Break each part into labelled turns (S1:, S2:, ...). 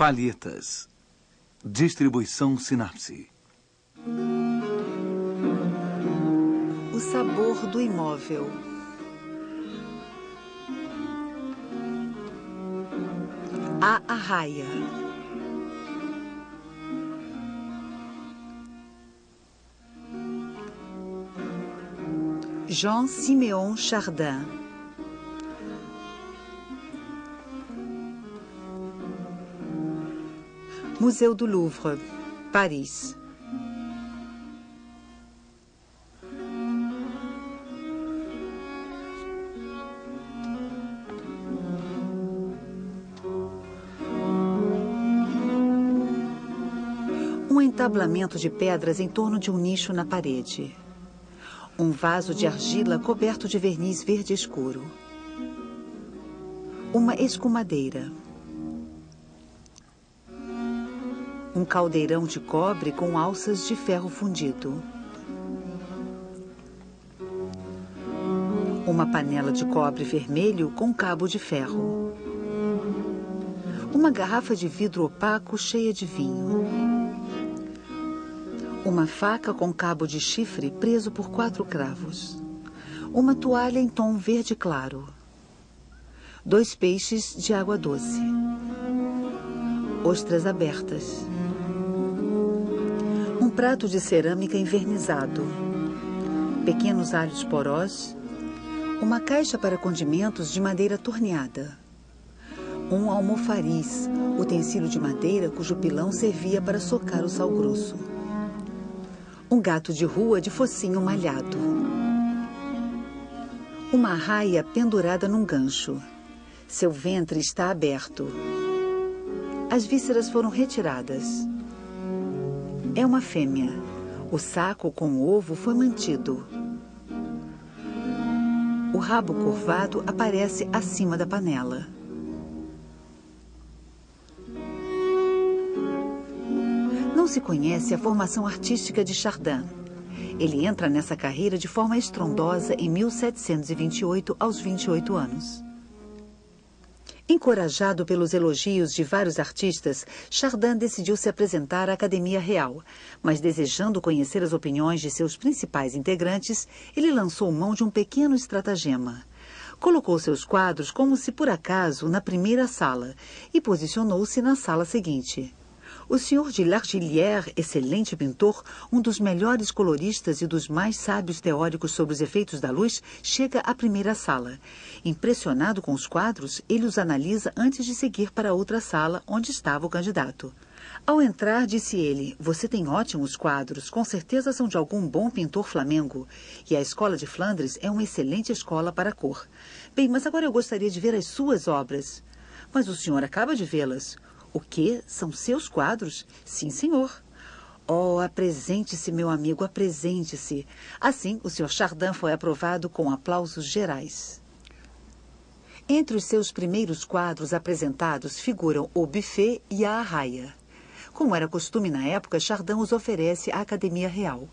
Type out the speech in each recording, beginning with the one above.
S1: Palhetas. Distribuição Sinapse.
S2: O sabor do imóvel. A Arraia. Jean-Siméon Chardin. Museu do Louvre, Paris. Um entablamento de pedras em torno de um nicho na parede. Um vaso de argila coberto de verniz verde escuro. Uma escumadeira. Um caldeirão de cobre com alças de ferro fundido. Uma panela de cobre vermelho com cabo de ferro. Uma garrafa de vidro opaco cheia de vinho. Uma faca com cabo de chifre preso por 4 cravos. Uma toalha em tom verde claro. 2 peixes de água doce. Ostras abertas. Um prato de cerâmica envernizado. Pequenos alhos porós. Uma caixa para condimentos de madeira torneada. Um almofariz, utensílio de madeira cujo pilão servia para socar o sal grosso. Um gato de rua de focinho malhado. Uma arraia pendurada num gancho. Seu ventre está aberto. As vísceras foram retiradas. É uma fêmea. O saco com o ovo foi mantido. O rabo curvado aparece acima da panela. Não se conhece a formação artística de Chardin. Ele entra nessa carreira de forma estrondosa em 1728, aos 28 anos. Encorajado pelos elogios de vários artistas, Chardin decidiu se apresentar à Academia Real, mas desejando conhecer as opiniões de seus principais integrantes, ele lançou mão de um pequeno estratagema. Colocou seus quadros como se por acaso na primeira sala e posicionou-se na sala seguinte. O Sr. de L'Argillière, excelente pintor, um dos melhores coloristas e dos mais sábios teóricos sobre os efeitos da luz, chega à primeira sala. Impressionado com os quadros, ele os analisa antes de seguir para outra sala, onde estava o candidato. Ao entrar, disse ele: "Você tem ótimos quadros, com certeza são de algum bom pintor flamengo. E a escola de Flandres é uma excelente escola para a cor. Bem, mas agora eu gostaria de ver as suas obras." "Mas o senhor acaba de vê-las." "O quê? São seus quadros?" "Sim, senhor." "Oh, apresente-se, meu amigo, apresente-se." Assim, o Sr. Chardin foi aprovado com aplausos gerais. Entre os seus primeiros quadros apresentados figuram o buffet e a arraia. Como era costume na época, Chardin os oferece à Academia Real.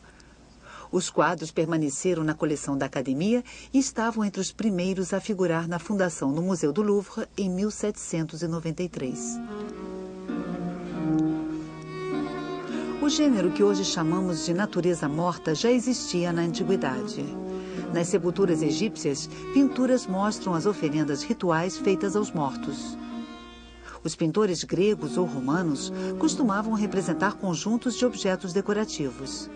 S2: Os quadros permaneceram na coleção da Academia e estavam entre os primeiros a figurar na fundação no Museu do Louvre em 1793. O gênero que hoje chamamos de natureza morta já existia na antiguidade. Nas sepulturas egípcias, pinturas mostram as oferendas rituais feitas aos mortos. Os pintores gregos ou romanos costumavam representar conjuntos de objetos decorativos.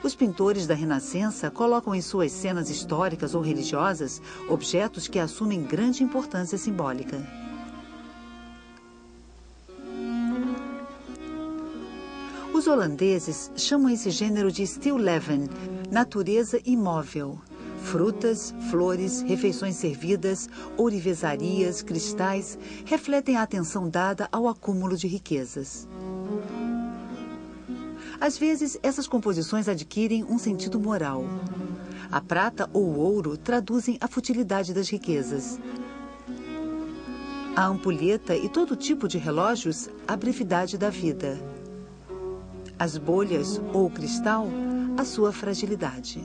S2: Os pintores da Renascença colocam em suas cenas históricas ou religiosas objetos que assumem grande importância simbólica. Os holandeses chamam esse gênero de stilleven, natureza imóvel. Frutas, flores, refeições servidas, ourivezarias, cristais refletem a atenção dada ao acúmulo de riquezas. Às vezes, essas composições adquirem um sentido moral. A prata ou o ouro traduzem a futilidade das riquezas. A ampulheta e todo tipo de relógios, a brevidade da vida. As bolhas ou o cristal, a sua fragilidade.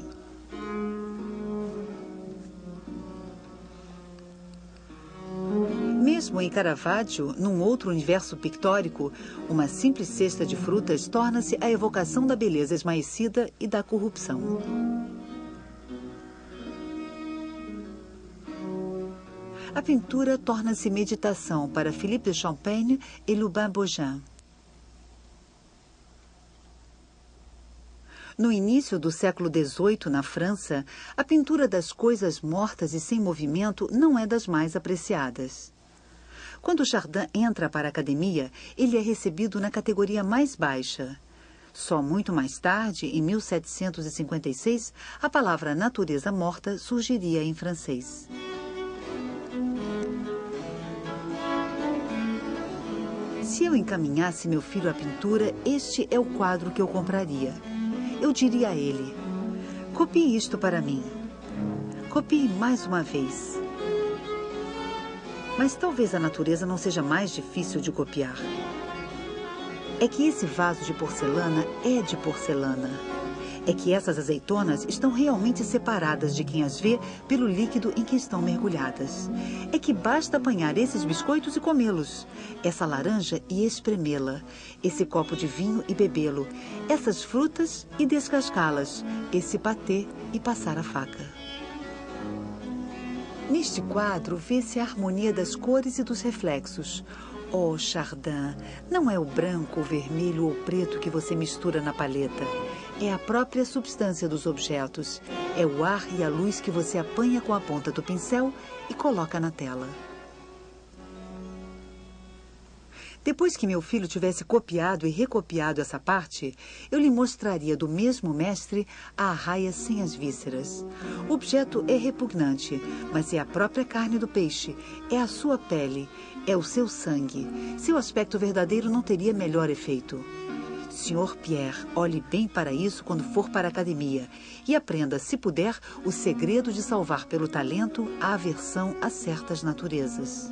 S2: mesmo em Caravaggio, num outro universo pictórico, uma simples cesta de frutas torna-se a evocação da beleza esmaecida e da corrupção. A pintura torna-se meditação para Philippe de Champaigne e Lubin Bogin. No início do século XVIII, na França, a pintura das coisas mortas e sem movimento não é das mais apreciadas. Quando Chardin entra para a academia, ele é recebido na categoria mais baixa. Só muito mais tarde, em 1756, a palavra natureza morta surgiria em francês. Se eu encaminhasse meu filho à pintura, este é o quadro que eu compraria. Eu diria a ele: copie isto para mim. Copie mais uma vez. Mas talvez a natureza não seja mais difícil de copiar. É que esse vaso de porcelana é de porcelana. É que essas azeitonas estão realmente separadas de quem as vê pelo líquido em que estão mergulhadas. É que basta apanhar esses biscoitos e comê-los, essa laranja e espremê-la, esse copo de vinho e bebê-lo, essas frutas e descascá-las, esse patê e passar a faca. Neste quadro vê-se a harmonia das cores e dos reflexos. Oh, Chardin, não é o branco, o vermelho ou o preto que você mistura na paleta. É a própria substância dos objetos. É o ar e a luz que você apanha com a ponta do pincel e coloca na tela. Depois que meu filho tivesse copiado e recopiado essa parte, eu lhe mostraria do mesmo mestre a arraia sem as vísceras. O objeto é repugnante, mas é a própria carne do peixe, é a sua pele, é o seu sangue. Seu aspecto verdadeiro não teria melhor efeito. Sr. Pierre, olhe bem para isso quando for para a academia e aprenda, se puder, o segredo de salvar pelo talento a aversão a certas naturezas.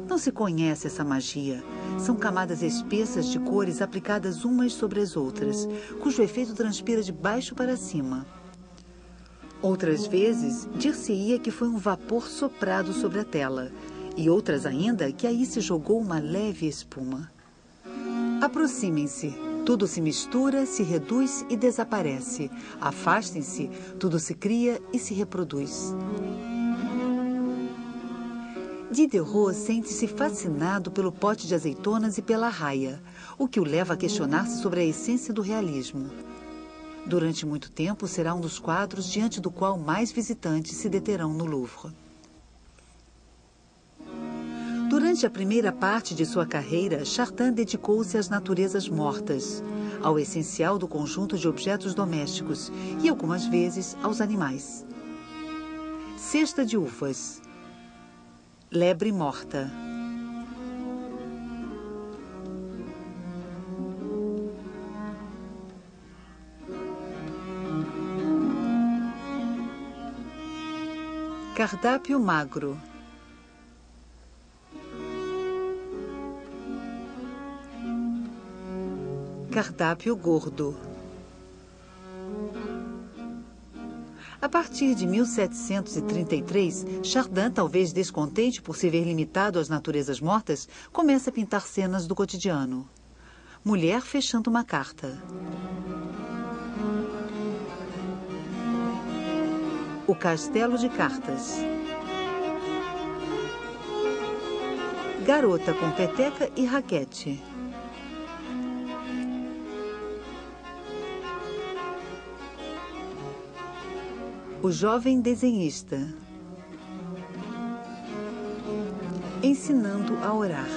S2: Não se conhece essa magia. São camadas espessas de cores aplicadas umas sobre as outras, cujo efeito transpira de baixo para cima. Outras vezes, dir-se-ia que foi um vapor soprado sobre a tela, e outras ainda que aí se jogou uma leve espuma. Aproximem-se. Tudo se mistura, se reduz e desaparece. Afastem-se. Tudo se cria e se reproduz. Diderot sente-se fascinado pelo pote de azeitonas e pela arraia, o que o leva a questionar-se sobre a essência do realismo. Durante muito tempo, será um dos quadros diante do qual mais visitantes se deterão no Louvre. Durante a primeira parte de sua carreira, Chardin dedicou-se às naturezas mortas, ao essencial do conjunto de objetos domésticos e, algumas vezes, aos animais. Cesta de uvas. Lebre morta. Cardápio magro. Cardápio gordo. A partir de 1733, Chardin, talvez descontente por se ver limitado às naturezas mortas, começa a pintar cenas do cotidiano. Mulher fechando uma carta. O castelo de cartas. Garota com peteca e raquete. O jovem desenhista. Ensinando a orar.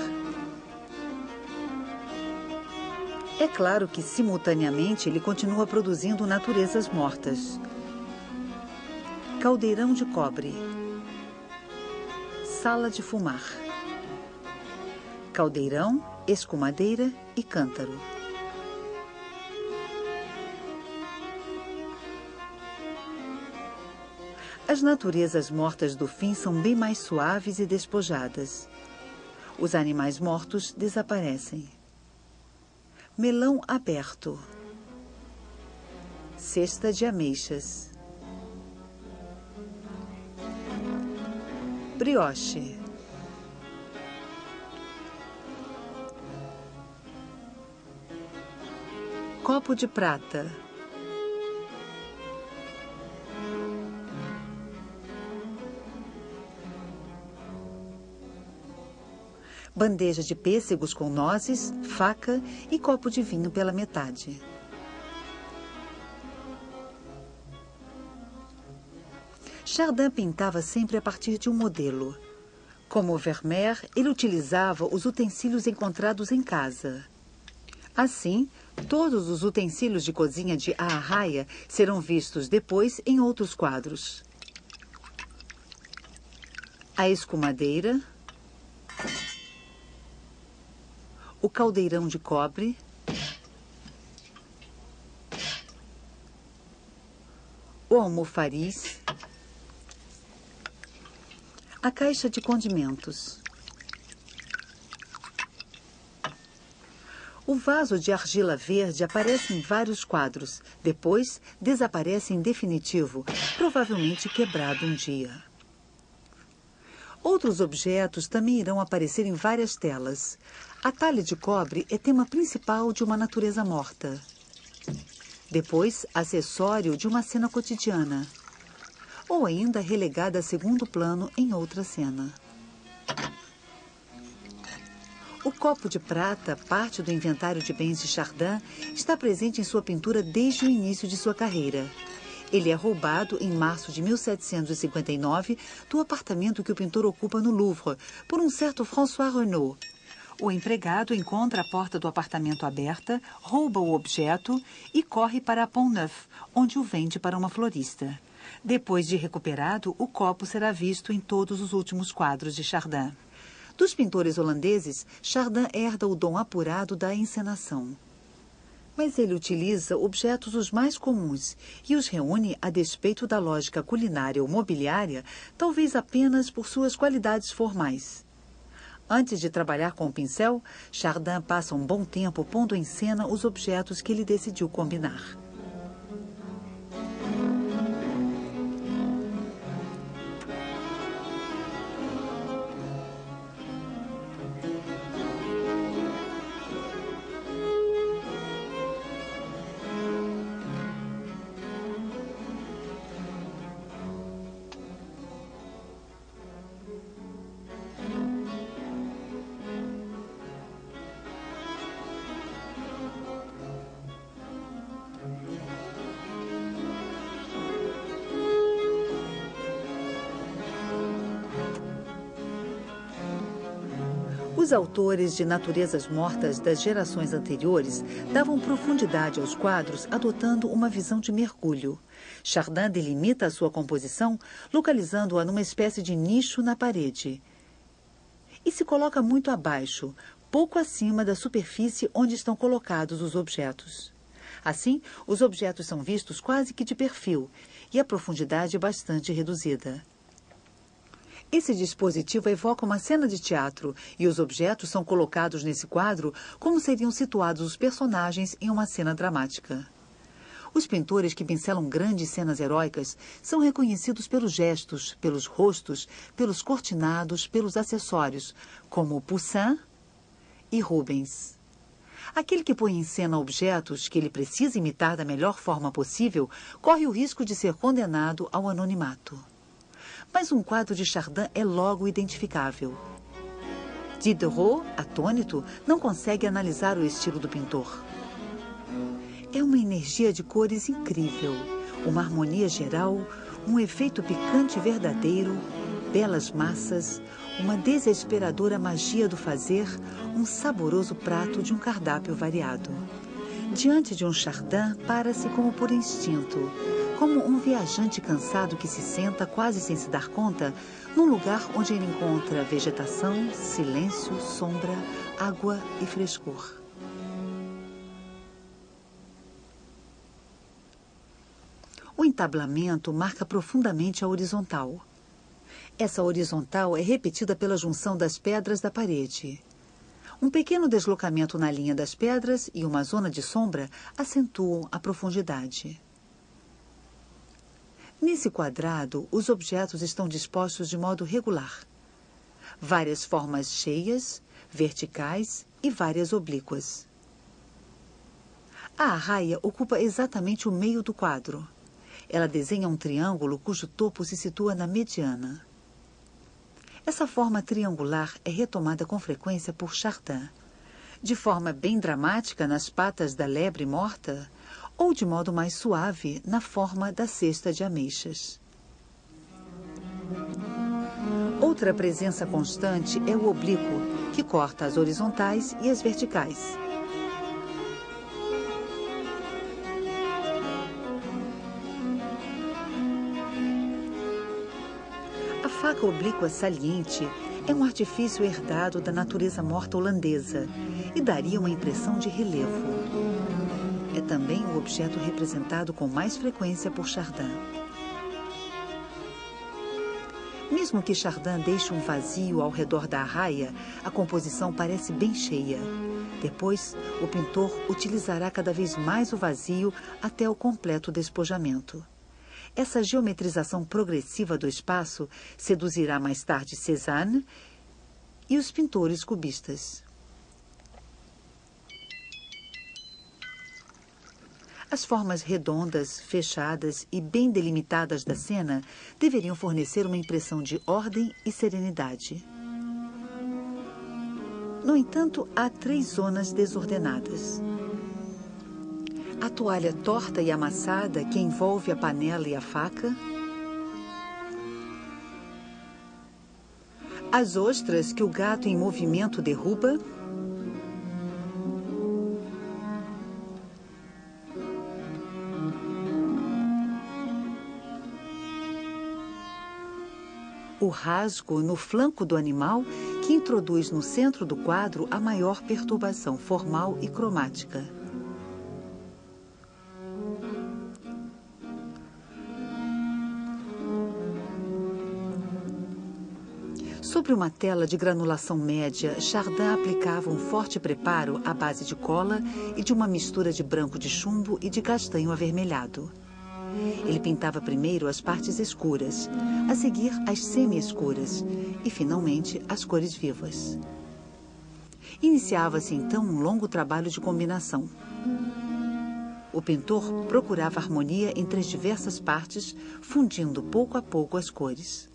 S2: É claro que, simultaneamente, ele continua produzindo naturezas mortas. Caldeirão de cobre. Sala de fumar. Caldeirão, escumadeira e cântaro. As naturezas mortas do fim são bem mais suaves e despojadas. Os animais mortos desaparecem. Melão aberto. Cesta de ameixas. Brioche. Copo de prata. Bandeja de pêssegos com nozes, faca e copo de vinho pela metade. Chardin pintava sempre a partir de um modelo. Como Vermeer, ele utilizava os utensílios encontrados em casa. Assim, todos os utensílios de cozinha de A Arraia serão vistos depois em outros quadros. A escumadeira, o caldeirão de cobre, o almofariz, a caixa de condimentos, o vaso de argila verde aparece em vários quadros, depois desaparece em definitivo, provavelmente quebrado um dia. Outros objetos também irão aparecer em várias telas. A talha de cobre é tema principal de uma natureza morta. Depois, acessório de uma cena cotidiana. Ou ainda relegada a segundo plano em outra cena. O copo de prata, parte do inventário de bens de Chardin, está presente em sua pintura desde o início de sua carreira. Ele é roubado em março de 1759 do apartamento que o pintor ocupa no Louvre, por um certo François Renaud. O empregado encontra a porta do apartamento aberta, rouba o objeto e corre para Pont-Neuf, onde o vende para uma florista. Depois de recuperado, o copo será visto em todos os últimos quadros de Chardin. Dos pintores holandeses, Chardin herda o dom apurado da encenação. Mas ele utiliza objetos os mais comuns e os reúne a despeito da lógica culinária ou mobiliária, talvez apenas por suas qualidades formais. Antes de trabalhar com o pincel, Chardin passa um bom tempo pondo em cena os objetos que ele decidiu combinar. Os autores de naturezas mortas das gerações anteriores davam profundidade aos quadros adotando uma visão de mergulho. Chardin delimita a sua composição, localizando-a numa espécie de nicho na parede. E se coloca muito abaixo, pouco acima da superfície onde estão colocados os objetos. Assim, os objetos são vistos quase que de perfil e a profundidade é bastante reduzida. Esse dispositivo evoca uma cena de teatro e os objetos são colocados nesse quadro como seriam situados os personagens em uma cena dramática. Os pintores que pincelam grandes cenas heróicas são reconhecidos pelos gestos, pelos rostos, pelos cortinados, pelos acessórios, como Poussin e Rubens. Aquele que põe em cena objetos que ele precisa imitar da melhor forma possível corre o risco de ser condenado ao anonimato. Mas um quadro de Chardin é logo identificável. Diderot, atônito, não consegue analisar o estilo do pintor. É uma energia de cores incrível, uma harmonia geral, um efeito picante verdadeiro, belas massas, uma desesperadora magia do fazer, um saboroso prato de um cardápio variado. Diante de um Chardin, para-se como por instinto, como um viajante cansado que se senta, quase sem se dar conta, num lugar onde ele encontra vegetação, silêncio, sombra, água e frescor. O entablamento marca profundamente a horizontal. Essa horizontal é repetida pela junção das pedras da parede. Um pequeno deslocamento na linha das pedras e uma zona de sombra acentuam a profundidade. Nesse quadrado, os objetos estão dispostos de modo regular. Várias formas cheias, verticais e várias oblíquas. A arraia ocupa exatamente o meio do quadro. Ela desenha um triângulo cujo topo se situa na mediana. Essa forma triangular é retomada com frequência por Chardin, de forma bem dramática nas patas da lebre morta, ou de modo mais suave na forma da cesta de ameixas. Outra presença constante é o oblíquo, que corta as horizontais e as verticais. A faca oblíqua saliente é um artifício herdado da natureza morta holandesa e daria uma impressão de relevo. É também o objeto representado com mais frequência por Chardin. Mesmo que Chardin deixe um vazio ao redor da arraia, a composição parece bem cheia. Depois, o pintor utilizará cada vez mais o vazio até o completo despojamento. Essa geometrização progressiva do espaço seduzirá mais tarde Cézanne e os pintores cubistas. As formas redondas, fechadas e bem delimitadas da cena deveriam fornecer uma impressão de ordem e serenidade. No entanto, há 3 zonas desordenadas. A toalha torta e amassada que envolve a panela e a faca. As ostras que o gato em movimento derruba. O rasgo no flanco do animal que introduz no centro do quadro a maior perturbação formal e cromática. Sobre uma tela de granulação média, Chardin aplicava um forte preparo à base de cola e de uma mistura de branco de chumbo e de castanho avermelhado. Ele pintava primeiro as partes escuras, a seguir as semi-escuras e, finalmente, as cores vivas. Iniciava-se, então, um longo trabalho de combinação. O pintor procurava harmonia entre as diversas partes, fundindo pouco a pouco as cores.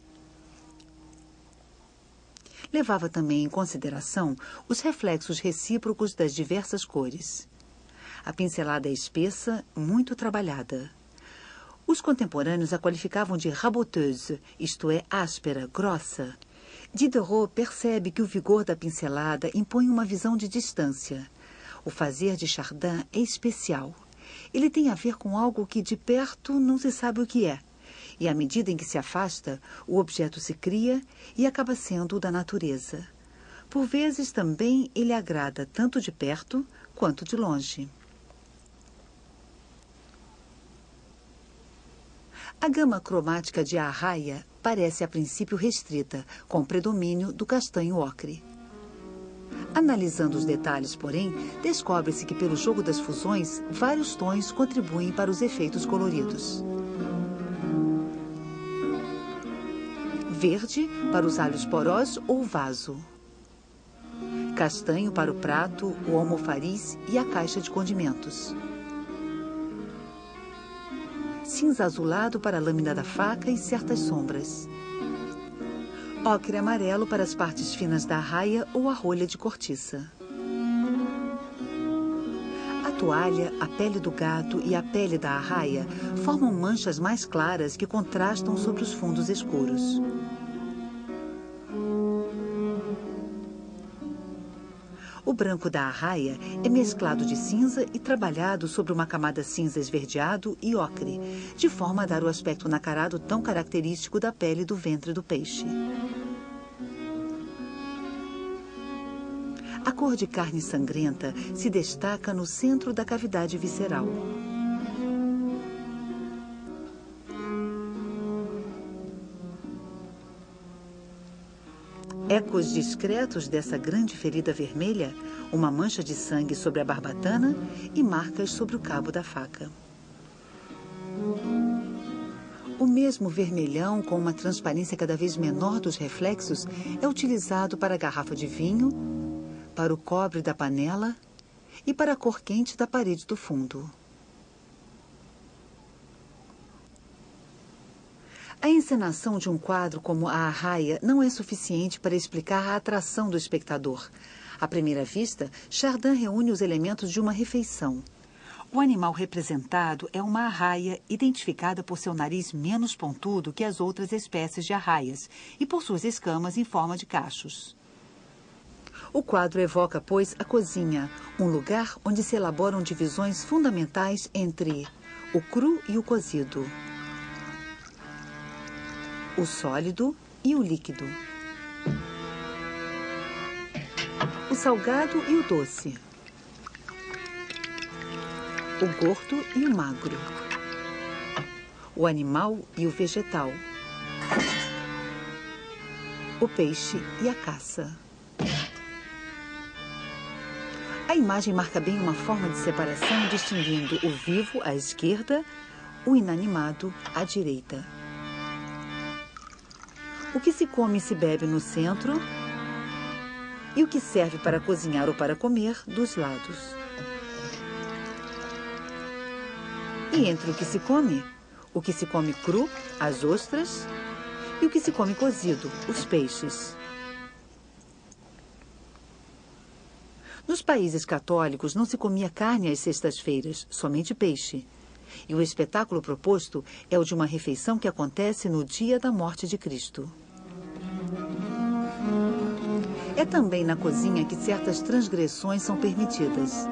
S2: Levava também em consideração os reflexos recíprocos das diversas cores. A pincelada é espessa, muito trabalhada. Os contemporâneos a qualificavam de raboteuse, isto é, áspera, grossa. Diderot percebe que o vigor da pincelada impõe uma visão de distância. O fazer de Chardin é especial. Ele tem a ver com algo que de perto não se sabe o que é. E à medida em que se afasta, o objeto se cria e acaba sendo o da natureza. Por vezes também ele agrada tanto de perto quanto de longe. A gama cromática de A Arraia parece a princípio restrita, com predomínio do castanho ocre. Analisando os detalhes, porém, descobre-se que pelo jogo das fusões, vários tons contribuem para os efeitos coloridos. Verde para os alhos porós ou vaso. Castanho para o prato, o almofariz e a caixa de condimentos. Cinza azulado para a lâmina da faca e certas sombras. Ocre amarelo para as partes finas da arraia ou a rolha de cortiça. A toalha, a pele do gato e a pele da arraia formam manchas mais claras que contrastam sobre os fundos escuros. O branco da arraia é mesclado de cinza e trabalhado sobre uma camada cinza esverdeado e ocre, de forma a dar o aspecto nacarado tão característico da pele do ventre do peixe. A cor de carne sangrenta se destaca no centro da cavidade visceral. Ecos discretos dessa grande ferida vermelha, uma mancha de sangue sobre a barbatana e marcas sobre o cabo da faca. O mesmo vermelhão, com uma transparência cada vez menor dos reflexos, é utilizado para a garrafa de vinho, para o cobre da panela e para a cor quente da parede do fundo. A encenação de um quadro como a Arraia não é suficiente para explicar a atração do espectador. À primeira vista, Chardin reúne os elementos de uma refeição. O animal representado é uma arraia, identificada por seu nariz menos pontudo que as outras espécies de arraias e por suas escamas em forma de cachos. O quadro evoca, pois, a cozinha, um lugar onde se elaboram divisões fundamentais entre o cru e o cozido, o sólido e o líquido, o salgado e o doce, o gordo e o magro, o animal e o vegetal, o peixe e a caça. A imagem marca bem uma forma de separação, distinguindo o vivo à esquerda, o inanimado à direita. O que se come e se bebe no centro e o que serve para cozinhar ou para comer dos lados. E entre o que se come cru, as ostras, e o que se come cozido, os peixes. Nos países católicos não se comia carne às sextas-feiras, somente peixe. E o espetáculo proposto é o de uma refeição que acontece no dia da morte de Cristo. É também na cozinha que certas transgressões são permitidas.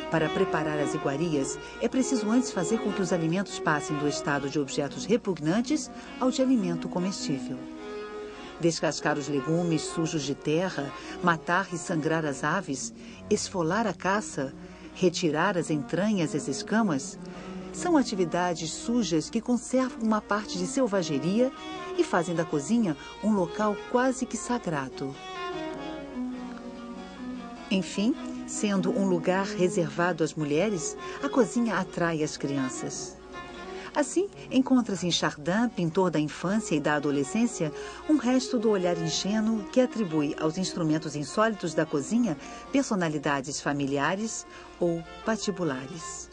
S2: Para preparar as iguarias, é preciso antes fazer com que os alimentos passem do estado de objetos repugnantes ao de alimento comestível. Descascar os legumes sujos de terra, matar e sangrar as aves, esfolar a caça, retirar as entranhas e as escamas, são atividades sujas que conservam uma parte de selvageria e fazem da cozinha um local quase que sagrado. Enfim, sendo um lugar reservado às mulheres, a cozinha atrai as crianças. Assim, encontra-se em Chardin, pintor da infância e da adolescência, um resto do olhar ingênuo que atribui aos instrumentos insólitos da cozinha personalidades familiares ou patibulares.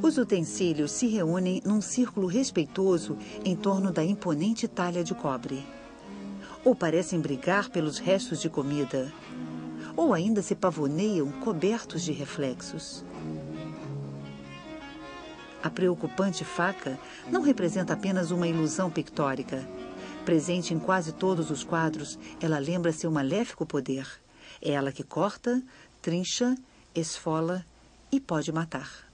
S2: Os utensílios se reúnem num círculo respeitoso em torno da imponente talha de cobre. Ou parecem brigar pelos restos de comida, ou ainda se pavoneiam cobertos de reflexos. A preocupante faca não representa apenas uma ilusão pictórica. Presente em quase todos os quadros, ela lembra seu maléfico poder. É ela que corta, trincha, esfola e pode matar.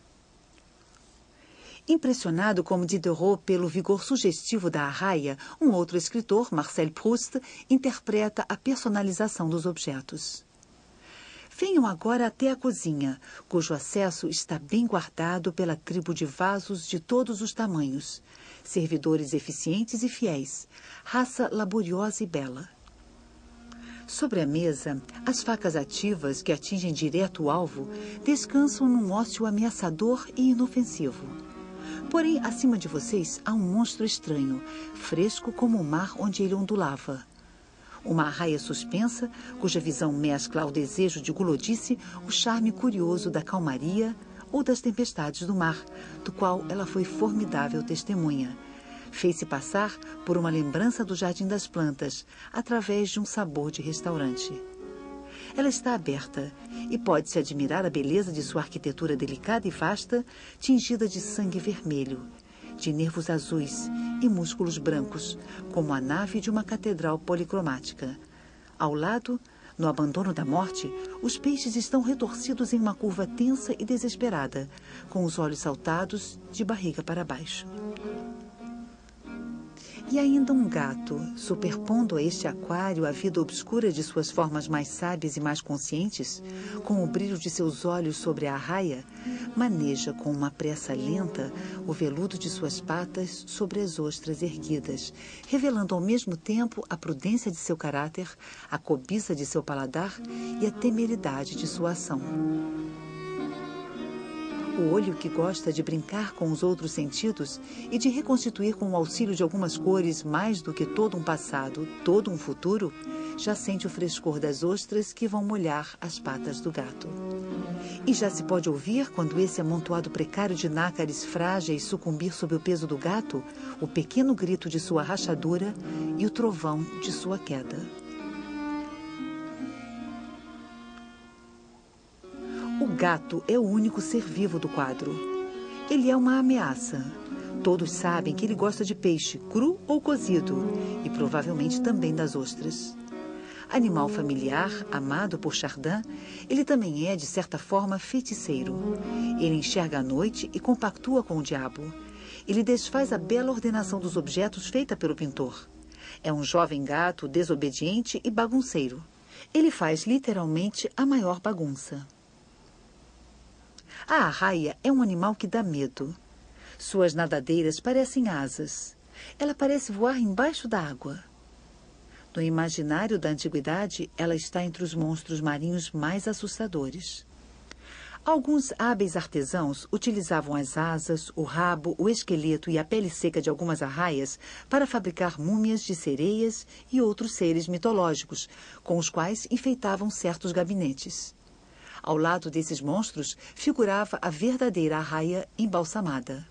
S2: Impressionado como Diderot pelo vigor sugestivo da arraia, um outro escritor, Marcel Proust, interpreta a personalização dos objetos. Venham agora até a cozinha, cujo acesso está bem guardado pela tribo de vasos de todos os tamanhos, servidores eficientes e fiéis, raça laboriosa e bela. Sobre a mesa, as facas ativas, que atingem direto o alvo, descansam num ócio ameaçador e inofensivo. Porém, acima de vocês há um monstro estranho, fresco como o mar onde ele ondulava. Uma arraia suspensa, cuja visão mescla ao desejo de gulodice o charme curioso da calmaria ou das tempestades do mar, do qual ela foi formidável testemunha. Fez-se passar por uma lembrança do Jardim das Plantas, através de um sabor de restaurante. Ela está aberta e pode-se admirar a beleza de sua arquitetura delicada e vasta, tingida de sangue vermelho, de nervos azuis e músculos brancos, como a nave de uma catedral policromática. Ao lado, no abandono da morte, os peixes estão retorcidos em uma curva tensa e desesperada, com os olhos saltados de barriga para baixo. E ainda um gato, superpondo a este aquário a vida obscura de suas formas mais sábias e mais conscientes, com o brilho de seus olhos sobre a arraia, maneja com uma pressa lenta o veludo de suas patas sobre as ostras erguidas, revelando ao mesmo tempo a prudência de seu caráter, a cobiça de seu paladar e a temeridade de sua ação. O olho, que gosta de brincar com os outros sentidos e de reconstituir com o auxílio de algumas cores mais do que todo um passado, todo um futuro, já sente o frescor das ostras que vão molhar as patas do gato. E já se pode ouvir, quando esse amontoado precário de nácares frágeis sucumbir sob o peso do gato, o pequeno grito de sua rachadura e o trovão de sua queda. O gato é o único ser vivo do quadro. Ele é uma ameaça. Todos sabem que ele gosta de peixe, cru ou cozido, e provavelmente também das ostras. Animal familiar, amado por Chardin, ele também é, de certa forma, feiticeiro. Ele enxerga à noite e compactua com o diabo. Ele desfaz a bela ordenação dos objetos feita pelo pintor. É um jovem gato desobediente e bagunceiro. Ele faz literalmente a maior bagunça. A arraia é um animal que dá medo. Suas nadadeiras parecem asas. Ela parece voar embaixo da água. No imaginário da antiguidade, ela está entre os monstros marinhos mais assustadores. Alguns hábeis artesãos utilizavam as asas, o rabo, o esqueleto e a pele seca de algumas arraias para fabricar múmias de sereias e outros seres mitológicos, com os quais enfeitavam certos gabinetes. Ao lado desses monstros figurava a verdadeira arraia embalsamada.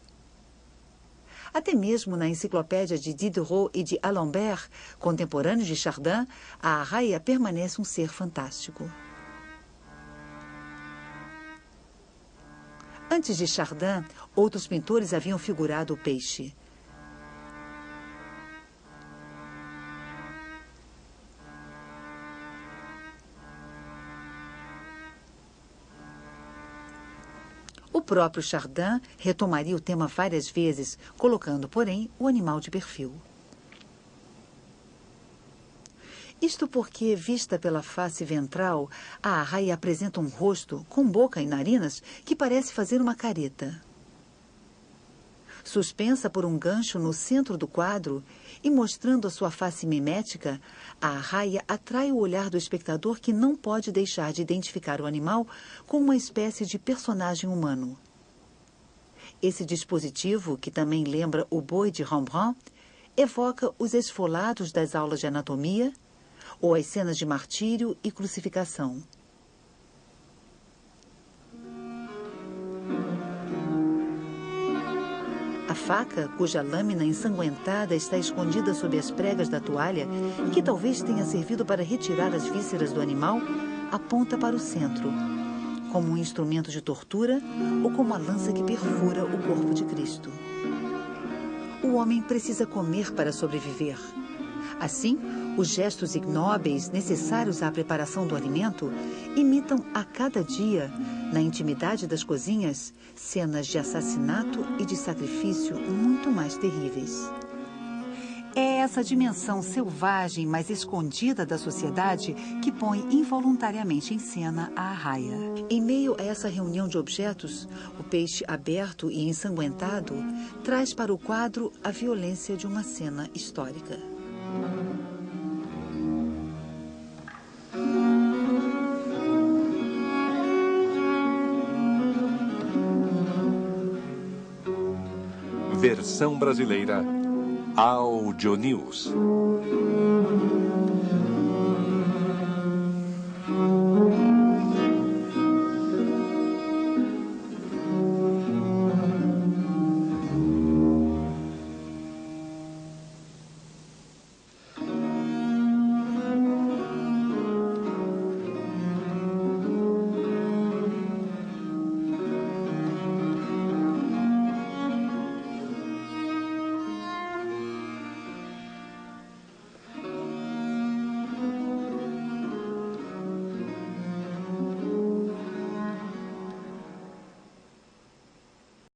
S2: Até mesmo na enciclopédia de Diderot e de Alembert, contemporâneos de Chardin, a arraia permanece um ser fantástico. Antes de Chardin, outros pintores haviam figurado o peixe. O próprio Chardin retomaria o tema várias vezes, colocando, porém, o animal de perfil. Isto porque, vista pela face ventral, a arraia apresenta um rosto com boca e narinas que parece fazer uma careta. Suspensa por um gancho no centro do quadro e mostrando a sua face mimética, a arraia atrai o olhar do espectador, que não pode deixar de identificar o animal como uma espécie de personagem humano. Esse dispositivo, que também lembra o boi de Rembrandt, evoca os esfolados das aulas de anatomia ou as cenas de martírio e crucificação. A faca, cuja lâmina ensanguentada está escondida sob as pregas da toalha, e que talvez tenha servido para retirar as vísceras do animal, aponta para o centro, como um instrumento de tortura ou como a lança que perfura o corpo de Cristo. O homem precisa comer para sobreviver. Assim, os gestos ignóbeis necessários à preparação do alimento imitam a cada dia, na intimidade das cozinhas, cenas de assassinato e de sacrifício muito mais terríveis. É essa dimensão selvagem, mas escondida da sociedade, que põe involuntariamente em cena a arraia. Em meio a essa reunião de objetos, o peixe aberto e ensanguentado traz para o quadro a violência de uma cena histórica.
S3: Versão brasileira Audio News.